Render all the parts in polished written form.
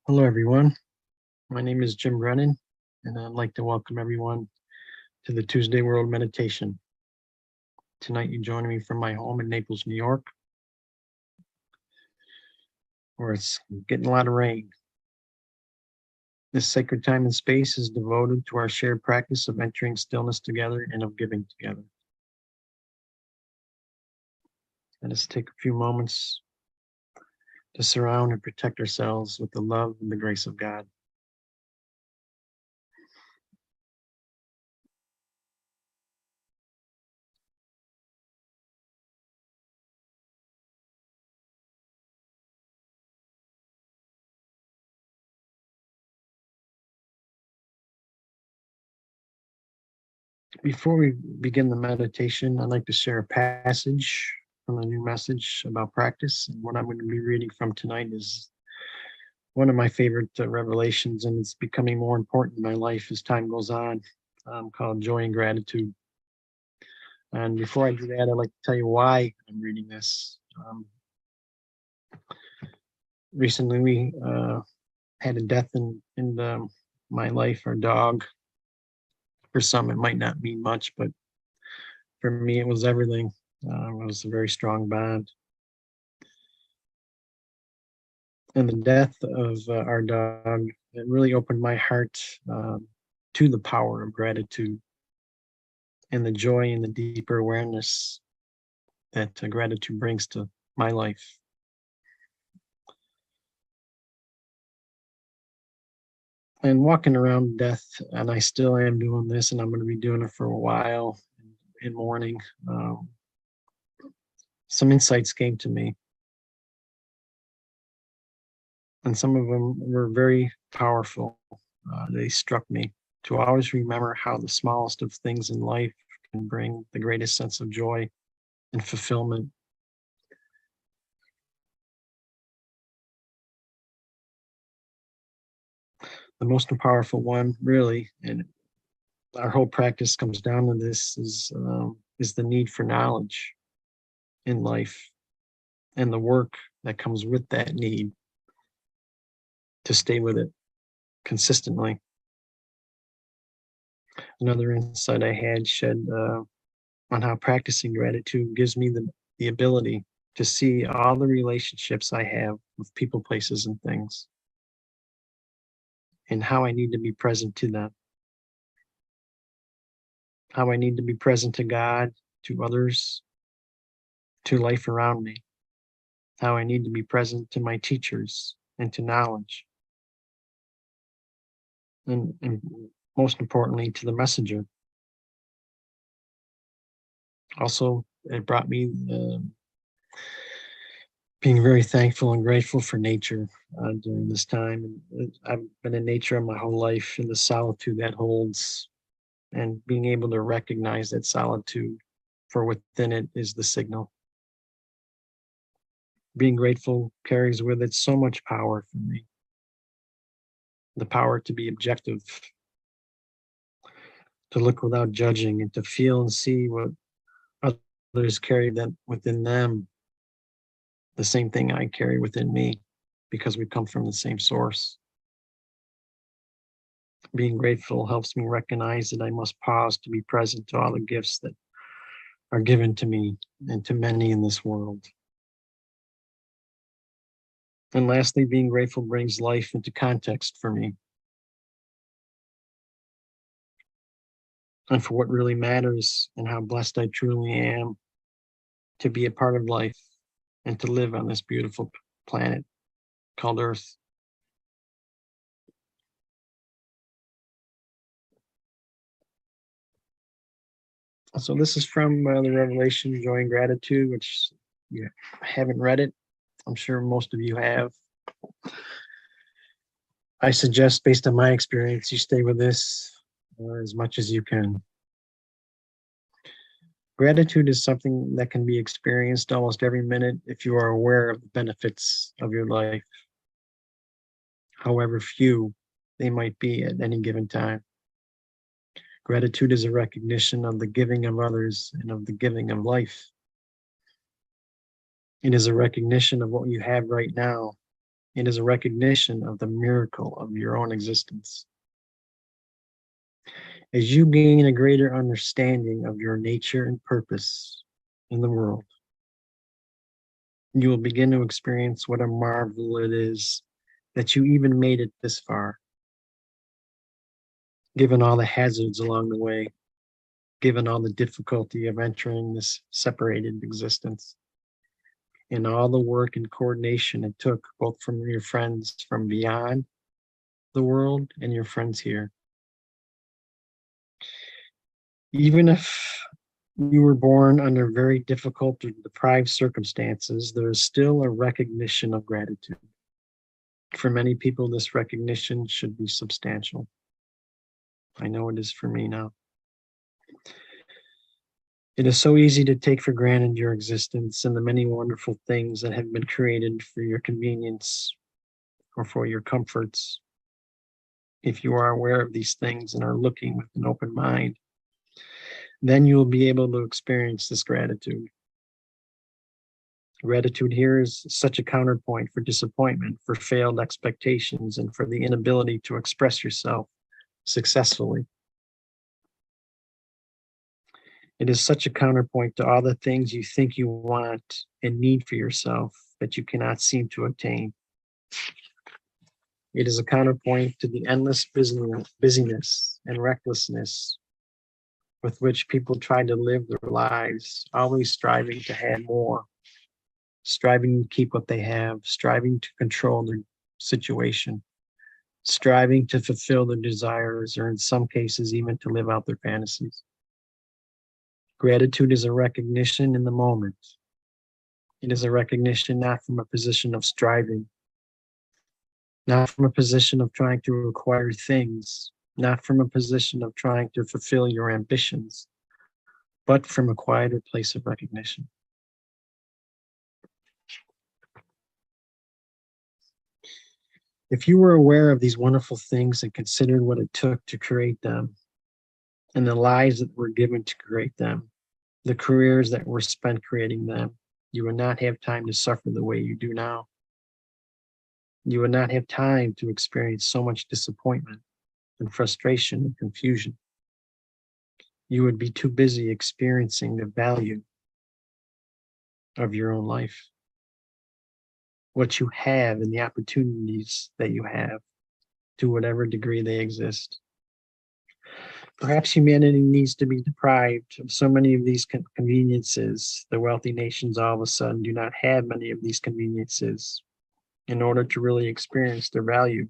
Hello, everyone. My name is Jim Brennan, and I'd like to welcome everyone to the Tuesday World Meditation. Tonight, you join me from my home in Naples, New York, where it's getting a lot of rain. This sacred time and space is devoted to our shared practice of entering stillness together and of giving together. Let us take a few moments to surround and protect ourselves with the love and the grace of God. Before we begin the meditation, I'd like to share a passage from the new message about practice. And what I'm going to be reading from tonight is one of my favorite revelations, and it's becoming more important in my life as time goes on, called Joy and Gratitude. And before I do that, I'd like to tell you why I'm reading this. Recently, we had a death in my life, our dog. For some, it might not mean much, but for me, it was everything. It was a very strong bond. And the death of our dog, it really opened my heart to the power of gratitude and the joy and the deeper awareness that gratitude brings to my life. And walking around death, and I still am doing this, and I'm going to be doing it for a while in mourning. Some insights came to me, and some of them were very powerful. They struck me to always remember how the smallest of things in life can bring the greatest sense of joy and fulfillment. The most powerful one, really, and our whole practice comes down to this, is the need for knowledge in life and the work that comes with that need to stay with it consistently. Another insight I had shed on how practicing gratitude gives me the ability to see all the relationships I have with people, places, and things, and how I need to be present to them, how I need to be present to God, to others, to life around me, how I need to be present to my teachers and to knowledge, and most importantly, to the messenger. Also, it brought me being very thankful and grateful for nature during this time. And I've been in nature my whole life, and the solitude that holds, and being able to recognize that solitude for within it is the signal. Being grateful carries with it so much power for me. The power to be objective, to look without judging, and to feel and see what others carry that within them, the same thing I carry within me, because we come from the same source. Being grateful helps me recognize that I must pause to be present to all the gifts that are given to me and to many in this world. And lastly, being grateful brings life into context for me and for what really matters and how blessed I truly am to be a part of life and to live on this beautiful planet called Earth. So this is from the Revelation, Joy and Gratitude, which you haven't read it. I'm sure most of you have. I suggest, based on my experience, you stay with this as much as you can. Gratitude is something that can be experienced almost every minute if you are aware of the benefits of your life, however few they might be at any given time. Gratitude is a recognition of the giving of others and of the giving of life. It is a recognition of what you have right now It is a recognition of the miracle of your own existence. As you gain a greater understanding of your nature and purpose in the world, you will begin to experience what a marvel it is that you even made it this far, given all the hazards along the way, given all the difficulty of entering this separated existence, and all the work and coordination it took, both from your friends from beyond the world and your friends here. Even if you were born under very difficult or deprived circumstances, there is still a recognition of gratitude. For many people, this recognition should be substantial. I know it is for me now. It is so easy to take for granted your existence and the many wonderful things that have been created for your convenience or for your comforts. If you are aware of these things and are looking with an open mind, then you will be able to experience this gratitude. Gratitude here is such a counterpoint for disappointment, for failed expectations, and for the inability to express yourself successfully. It is such a counterpoint to all the things you think you want and need for yourself that you cannot seem to obtain. It is a counterpoint to the endless busyness and recklessness with which people try to live their lives, always striving to have more, striving to keep what they have, striving to control their situation, striving to fulfill their desires, or in some cases, even to live out their fantasies. Gratitude is a recognition in the moment. It is a recognition not from a position of striving, not from a position of trying to acquire things, not from a position of trying to fulfill your ambitions, but from a quieter place of recognition. If you were aware of these wonderful things and considered what it took to create them, and the lives that were given to create them, the careers that were spent creating them, you would not have time to suffer the way you do now. You would not have time to experience so much disappointment and frustration and confusion. You would be too busy experiencing the value of your own life, what you have and the opportunities that you have to whatever degree they exist. Perhaps humanity needs to be deprived of so many of these conveniences. The wealthy nations all of a sudden do not have many of these conveniences in order to really experience their value,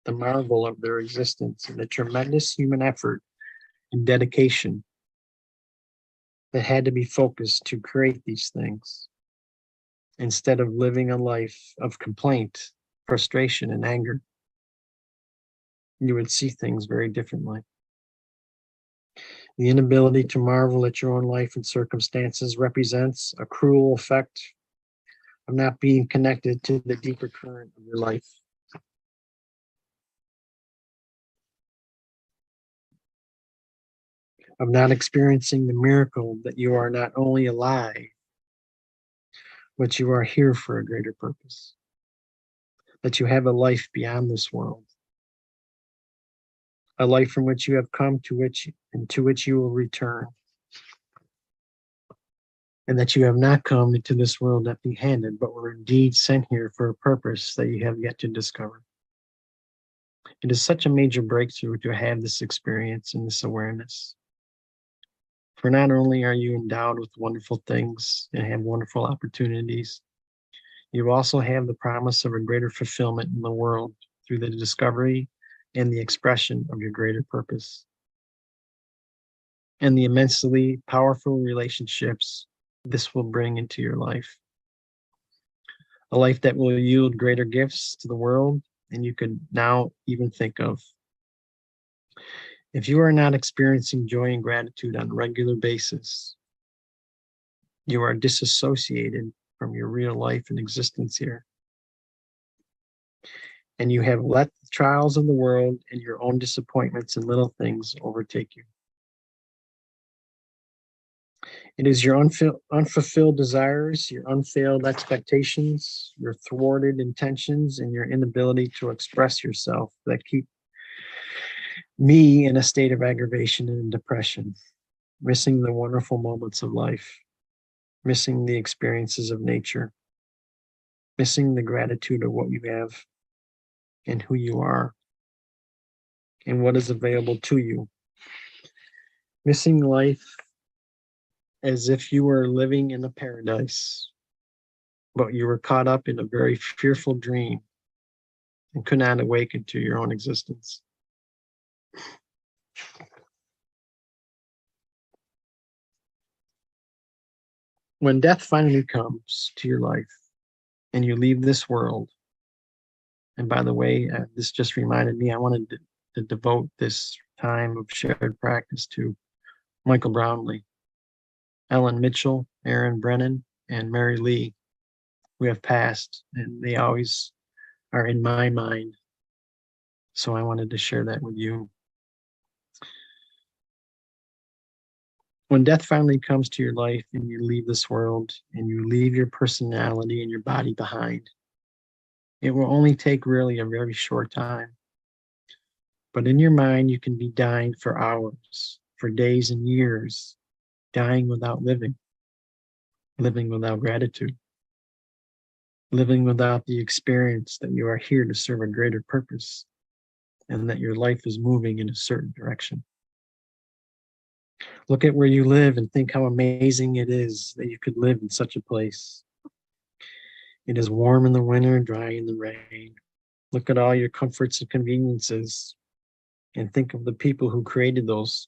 the marvel of their existence, and the tremendous human effort and dedication that had to be focused to create these things, instead of living a life of complaint, frustration, and anger. You would see things very differently. The inability to marvel at your own life and circumstances represents a cruel effect of not being connected to the deeper current of your life. Of not experiencing the miracle that you are not only alive, but you are here for a greater purpose. That you have a life beyond this world. A life from which you have come, to which you will return. And that you have not come into this world empty-handed, but were indeed sent here for a purpose that you have yet to discover. It is such a major breakthrough to have this experience and this awareness. For not only are you endowed with wonderful things and have wonderful opportunities, you also have the promise of a greater fulfillment in the world through the discovery and the expression of your greater purpose, and the immensely powerful relationships this will bring into your life. A life that will yield greater gifts to the world than you could now even think of. If you are not experiencing joy and gratitude on a regular basis, you are disassociated from your real life and existence here. And you have let the trials of the world and your own disappointments and little things overtake you. It is your unfulfilled desires, your unfailed expectations, your thwarted intentions, and your inability to express yourself that keep me in a state of aggravation and depression, missing the wonderful moments of life, missing the experiences of nature, missing the gratitude of what you have and who you are and what is available to you, missing life as if you were living in a paradise, but you were caught up in a very fearful dream and could not awaken to your own existence. When death finally comes to your life and you leave this world, and by the way, this just reminded me, I wanted to devote this time of shared practice to Michael Brownlee, Ellen Mitchell, Aaron Brennan, and Mary Lee, who have passed, and they always are in my mind. So I wanted to share that with you. When death finally comes to your life and you leave this world and you leave your personality and your body behind, it will only take really a very short time. But in your mind, you can be dying for hours, for days and years, dying without living, living without gratitude, living without the experience that you are here to serve a greater purpose and that your life is moving in a certain direction. Look at where you live and think how amazing it is that you could live in such a place. It is warm in the winter, dry in the rain. Look at all your comforts and conveniences and think of the people who created those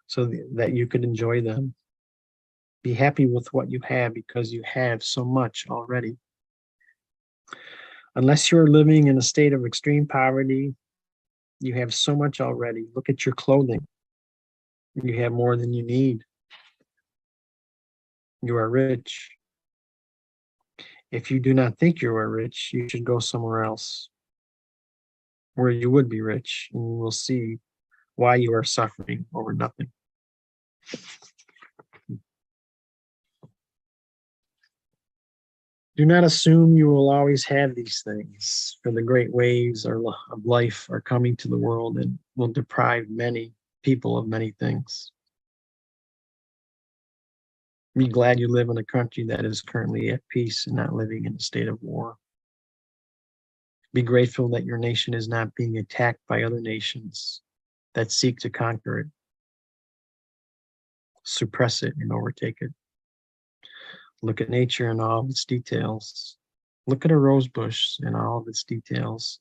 so that you could enjoy them. Be happy with what you have because you have so much already. Unless you're living in a state of extreme poverty, you have so much already. Look at your clothing. You have more than you need. You are rich. If you do not think you are rich, you should go somewhere else where you would be rich, and you will see why you are suffering over nothing. Do not assume you will always have these things, for the great waves of life are coming to the world and will deprive many people of many things. Be glad you live in a country that is currently at peace and not living in a state of war. Be grateful that your nation is not being attacked by other nations that seek to conquer it, suppress it, and overtake it. Look at nature in all of its details. Look at a rose bush in all of its details,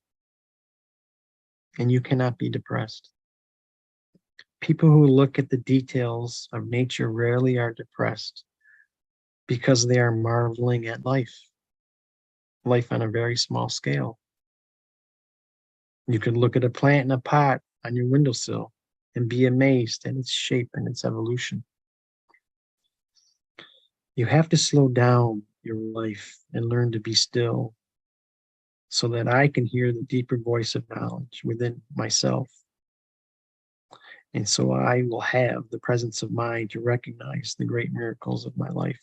and you cannot be depressed. People who look at the details of nature rarely are depressed because they are marveling at life on a very small scale. You could look at a plant in a pot on your windowsill and be amazed at its shape and its evolution. You have to slow down your life and learn to be still so that I can hear the deeper voice of knowledge within myself. And so I will have the presence of mind to recognize the great miracles of my life.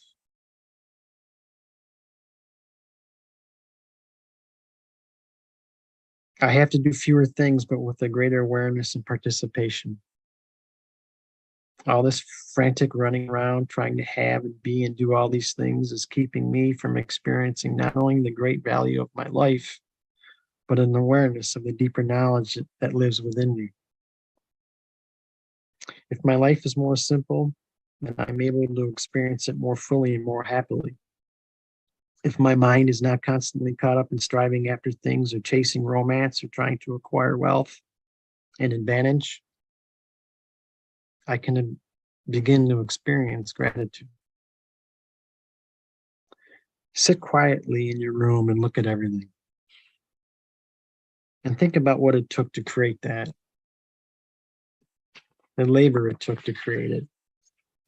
I have to do fewer things, but with a greater awareness and participation. All this frantic running around, trying to have and be and do all these things is keeping me from experiencing not only the great value of my life, but an awareness of the deeper knowledge that lives within me. If my life is more simple, then I'm able to experience it more fully and more happily. If my mind is not constantly caught up in striving after things or chasing romance or trying to acquire wealth and advantage, I can begin to experience gratitude. Sit quietly in your room and look at everything. And think about what it took to create that. The labor it took to create it.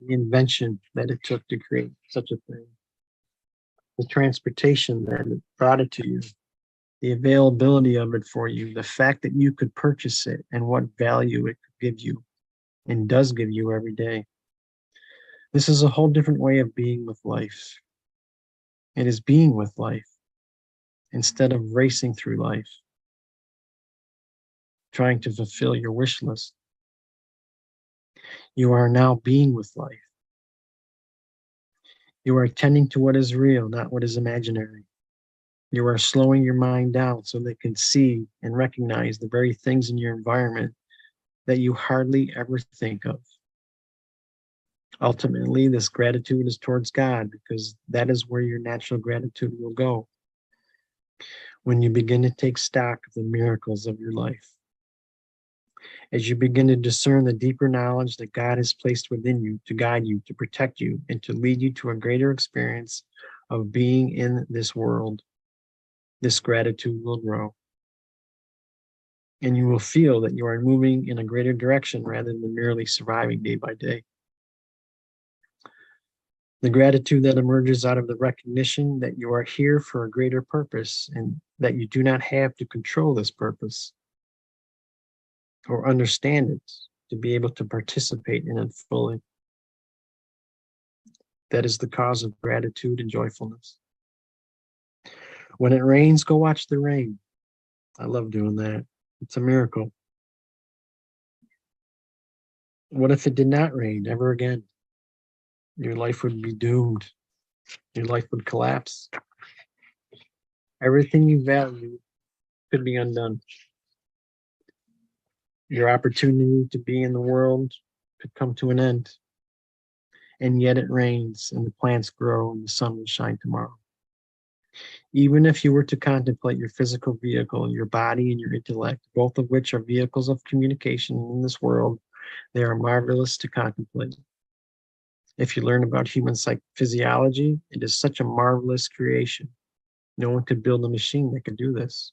The invention that it took to create such a thing. The transportation that it brought it to you. The availability of it for you. The fact that you could purchase it and what value it could give you and does give you every day. This is a whole different way of being with life. It is being with life instead of racing through life, trying to fulfill your wish list. You are now being with life. You are attending to what is real, not what is imaginary. You are slowing your mind down so they can see and recognize the very things in your environment that you hardly ever think of. Ultimately, this gratitude is towards God because that is where your natural gratitude will go when you begin to take stock of the miracles of your life. As you begin to discern the deeper knowledge that God has placed within you to guide you, to protect you, and to lead you to a greater experience of being in this world, this gratitude will grow. And you will feel that you are moving in a greater direction rather than merely surviving day by day. The gratitude that emerges out of the recognition that you are here for a greater purpose and that you do not have to control this purpose or understand it to be able to participate in it fully. That is the cause of gratitude and joyfulness. When it rains, go watch the rain. I love doing that. It's a miracle. What if it did not rain ever again? Your life would be doomed. Your life would collapse. Everything you value could be undone. Your opportunity to be in the world could come to an end. And yet it rains and the plants grow and the sun will shine tomorrow. Even if you were to contemplate your physical vehicle, your body and your intellect, both of which are vehicles of communication in this world, they are marvelous to contemplate. If you learn about human physiology, it is such a marvelous creation. No one could build a machine that could do this.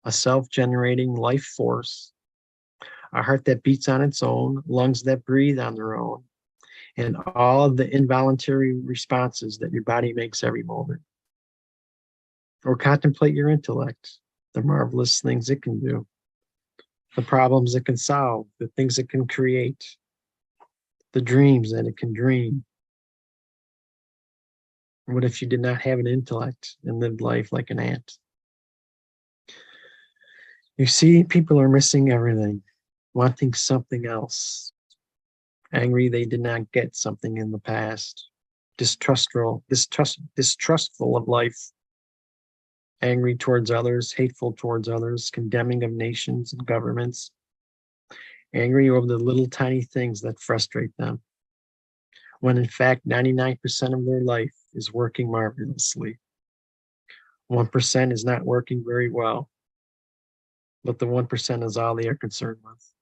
A self-generating life force, a heart that beats on its own, lungs that breathe on their own, and all of the involuntary responses that your body makes every moment. Or contemplate your intellect, the marvelous things it can do, the problems it can solve, the things it can create, the dreams that it can dream. What if you did not have an intellect and lived life like an ant? You see, people are missing everything, wanting something else. Angry they did not get something in the past. Distrustful of life. Angry towards others, hateful towards others, condemning of nations and governments. Angry over the little tiny things that frustrate them. When in fact, 99% of their life is working marvelously. 1% is not working very well, but the 1% is all they are concerned with.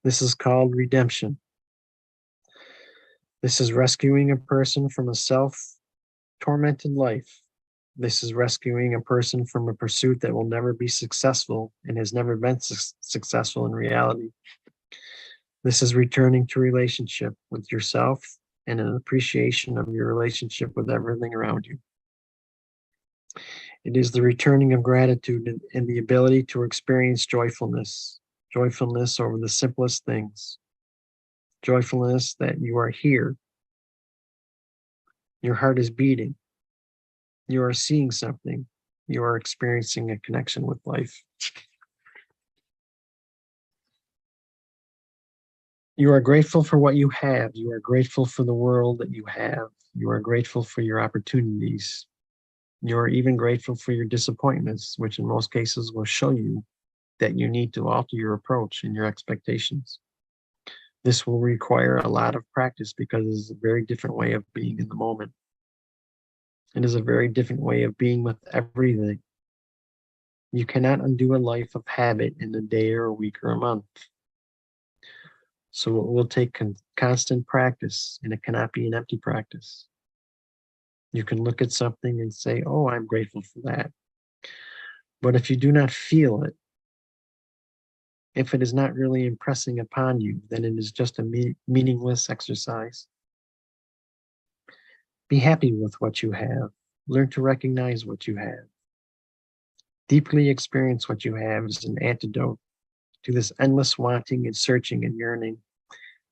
This is called redemption. This is rescuing a person from a self-tormented life. This is rescuing a person from a pursuit that will never be successful and has never been successful in reality. This is returning to relationship with yourself and an appreciation of your relationship with everything around you. It is the returning of gratitude and the ability to experience joyfulness over the simplest things. Joyfulness that you are here. Your heart is beating. You are seeing something. You are experiencing a connection with life. You are grateful for what you have. You are grateful for the world that you have. You are grateful for your opportunities. You are even grateful for your disappointments, which in most cases will show you that you need to alter your approach and your expectations. This will require a lot of practice because it is a very different way of being in the moment. It is a very different way of being with everything. You cannot undo a life of habit in a day or a week or a month. So it will take constant practice, and it cannot be an empty practice. You can look at something and say, oh, I'm grateful for that. But if you do not feel it, if it is not really impressing upon you, then it is just a meaningless exercise. Be happy with what you have. Learn to recognize what you have. Deeply experience what you have as an antidote to this endless wanting and searching and yearning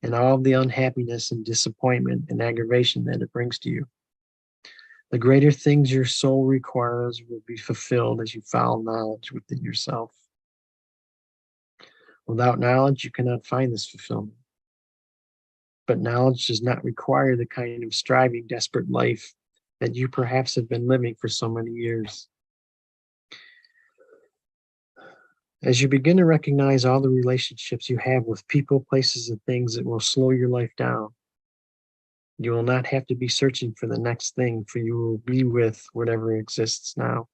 and all the unhappiness and disappointment and aggravation that it brings to you. The greater things your soul requires will be fulfilled as you follow knowledge within yourself. Without knowledge, you cannot find this fulfillment. But knowledge does not require the kind of striving, desperate life that you perhaps have been living for so many years. As you begin to recognize all the relationships you have with people, places, and things, it will slow your life down. You will not have to be searching for the next thing, for you will be with whatever exists now.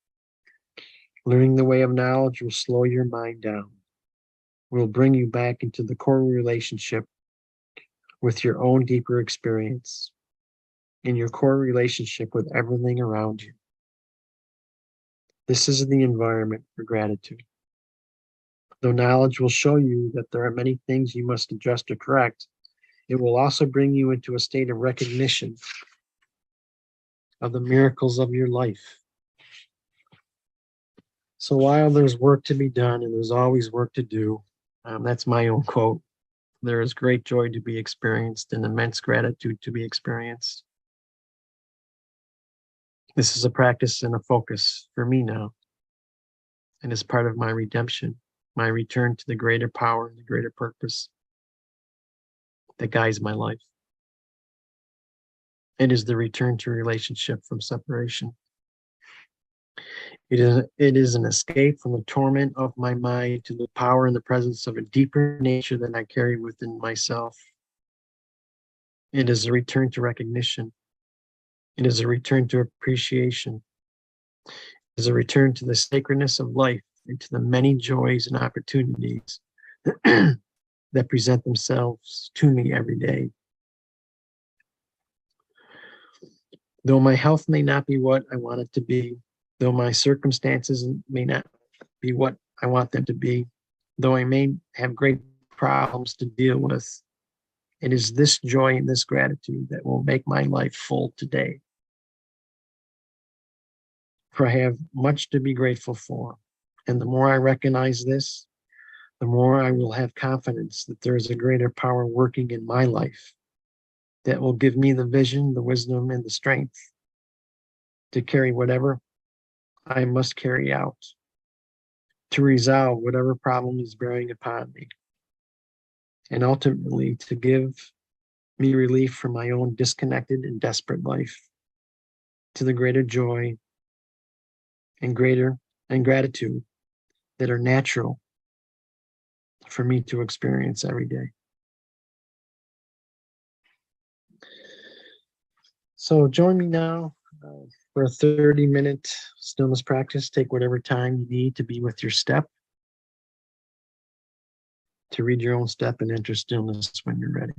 Learning the way of knowledge will slow your mind down, will bring you back into the core relationship with your own deeper experience, in your core relationship with everything around you. This is the environment for gratitude. Though knowledge will show you that there are many things you must adjust or correct, it will also bring you into a state of recognition of the miracles of your life. So while there's work to be done, and there's always work to do, that's my own quote, there is great joy to be experienced and immense gratitude to be experienced. This is a practice and a focus for me now, and is part of my redemption, my return to the greater power and the greater purpose that guides my life. It is the return to relationship from separation. It is an escape from the torment of my mind to the power and the presence of a deeper nature that I carry within myself. It is a return to recognition. It is a return to appreciation. It is a return to the sacredness of life and to the many joys and opportunities that present themselves to me every day. Though my health may not be what I want it to be, though my circumstances may not be what I want them to be, though I may have great problems to deal with, it is this joy and this gratitude that will make my life full today. For I have much to be grateful for. And the more I recognize this, the more I will have confidence that there is a greater power working in my life that will give me the vision, the wisdom, and the strength to carry whatever I must carry out, to resolve whatever problem is bearing upon me, and ultimately to give me relief from my own disconnected and desperate life to the greater joy and gratitude that are natural for me to experience every day. So join me now for a 30-minute stillness practice. Take whatever time you need to be with your step, to read your own step and enter stillness when you're ready.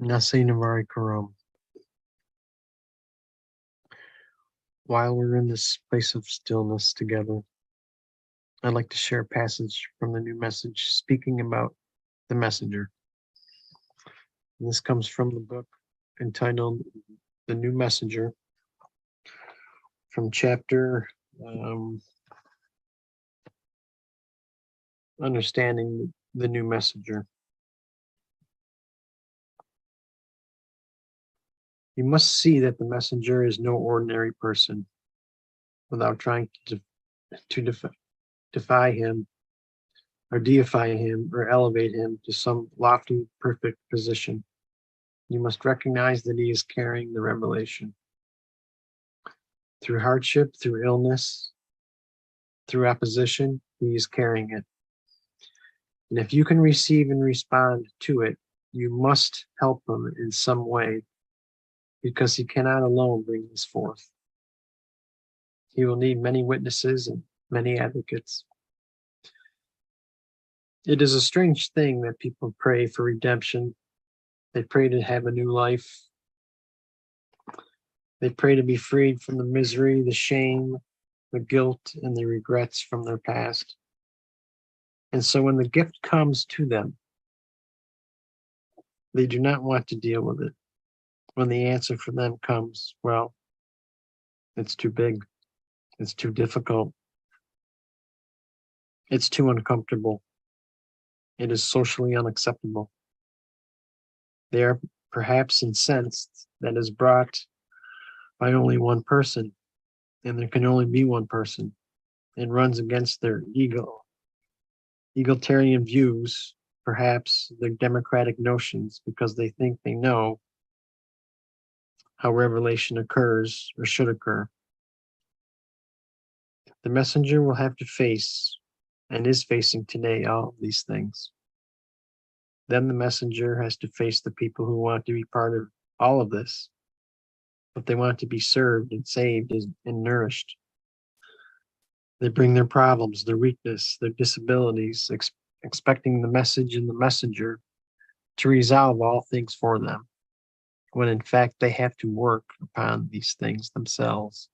Nase Navari Karam. While we're in this place of stillness together, I'd like to share a passage from the New Message speaking about the messenger. And this comes from the book entitled The New Messenger, from chapter Understanding the New Messenger. You must see that the messenger is no ordinary person. Without trying to defy him or deify him or elevate him to some lofty, perfect position, you must recognize that he is carrying the revelation. Through hardship, through illness, through opposition, he is carrying it. And if you can receive and respond to it, you must help him in some way, because he cannot alone bring this forth. He will need many witnesses and many advocates. It is a strange thing that people pray for redemption. They pray to have a new life. They pray to be freed from the misery, the shame, the guilt, and the regrets from their past. And so when the gift comes to them, they do not want to deal with it. When the answer for them comes, well, it's too big, it's too difficult, it's too uncomfortable, it is socially unacceptable. They are perhaps incensed that is brought by only one person, and there can only be one person, and runs against their egalitarian views, perhaps their democratic notions, because they think they know how revelation occurs or should occur. The messenger will have to face, and is facing today, all of these things. Then the messenger has to face the people who want to be part of all of this, but they want to be served and saved and nourished. They bring their problems, their weakness, their disabilities, expecting the message and the messenger to resolve all things for them, when in fact they have to work upon these things themselves.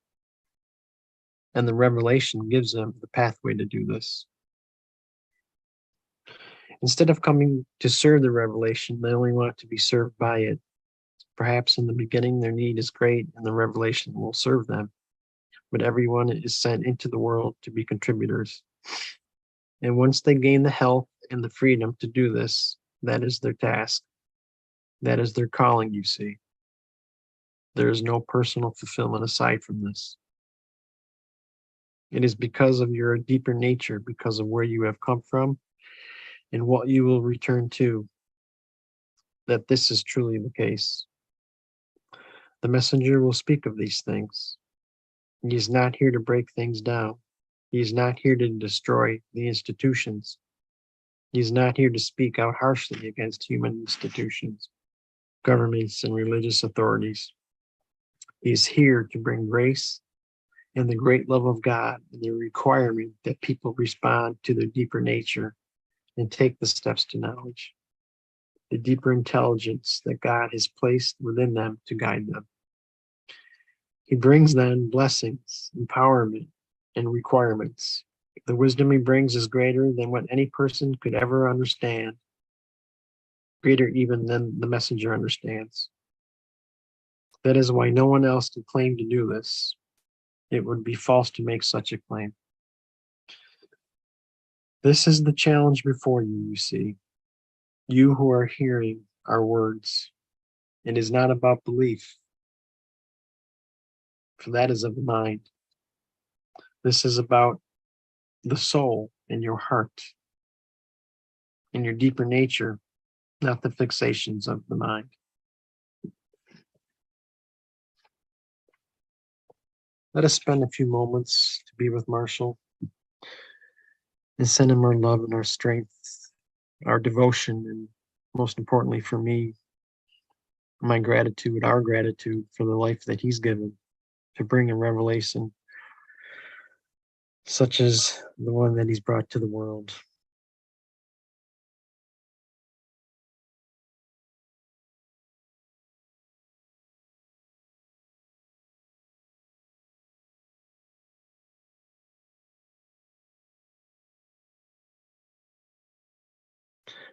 And the revelation gives them the pathway to do this. Instead of coming to serve the revelation, they only want to be served by it. Perhaps in the beginning their need is great and the revelation will serve them, but everyone is sent into the world to be contributors. And once they gain the health and the freedom to do this, that is their task. That is their calling, you see. There is no personal fulfillment aside from this. It is because of your deeper nature, because of where you have come from and what you will return to, that this is truly the case. The messenger will speak of these things. He is not here to break things down. He is not here to destroy the institutions. He is not here to speak out harshly against human institutions, governments, and religious authorities. He is here to bring grace and the great love of God, and the requirement that people respond to their deeper nature and take the steps to knowledge, the deeper intelligence that God has placed within them to guide them. He brings then blessings, empowerment, and requirements. The wisdom he brings is greater than what any person could ever understand, greater even than the messenger understands. That is why no one else can claim to do this. It would be false to make such a claim. This is the challenge before you, you see. You who are hearing our words. It is not about belief, for that is of the mind. This is about the soul and your heart and your deeper nature, not the fixations of the mind. Let us spend a few moments to be with Marshall and send him our love and our strength, our devotion, and most importantly for me, my gratitude, our gratitude for the life that he's given to bring a revelation such as the one that he's brought to the world.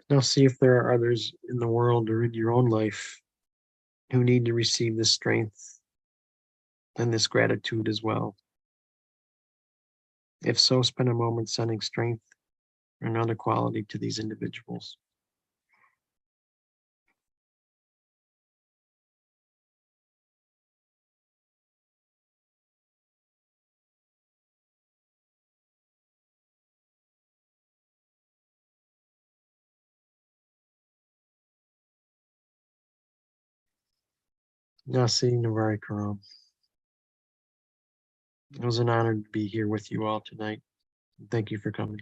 Now see if there are others in the world or in your own life who need to receive this strength and this gratitude as well. If so, spend a moment sending strength or another quality to these individuals. Nasi Navari Karam. It was an honor to be here with you all tonight. Thank you for coming.